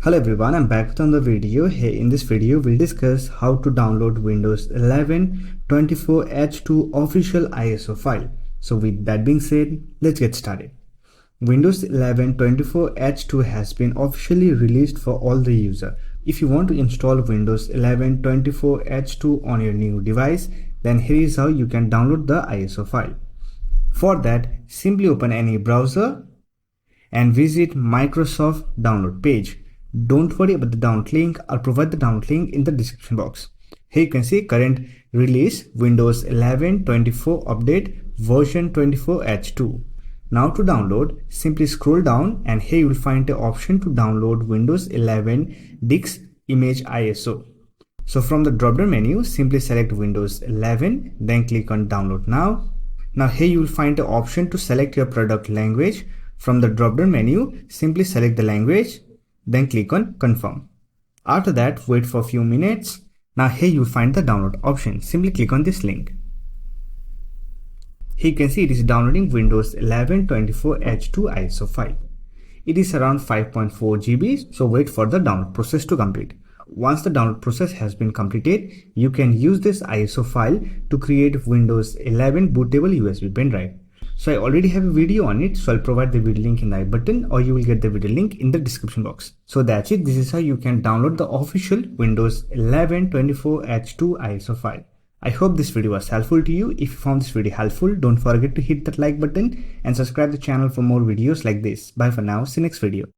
Hello everyone, I'm back with another video. Hey, in this video we'll discuss how to download Windows 11 24H2 official ISO file. So with that being said, let's get started. Windows 11 24H2 has been officially released for all the user. If you want to install Windows 11 24H2 on your new device, then here is how you can download the ISO file. For that, simply open any browser and visit Microsoft download page. Don't worry about the download link. I'll provide the download link in the description box. Here you can see current release Windows 11 24 update version 24H2. Now to download, simply scroll down and here you will find the option to download Windows 11 DIX image ISO. So from the drop down menu, simply select Windows 11, then click on download now. Now here you will find the option to select your product language. From the drop down menu, simply select the language, then click on confirm. After that, wait for a few minutes. Now here you will find the download option. Simply click on this link. Here you can see it is downloading Windows 11 24H2 ISO file. It is around 5.4 GB, so wait for the download process to complete. Once the download process has been completed, you can use this ISO file to create Windows 11 bootable USB pen drive. So I already have a video on it, so I'll provide the video link in the I button, or you will get the video link in the description box. So that's it. This is how you can download the official Windows 11 24H2 ISO file. I hope this video was helpful to you. If you found this video helpful, don't forget to hit that like button and subscribe the channel for more videos like this. Bye for now. See you next video.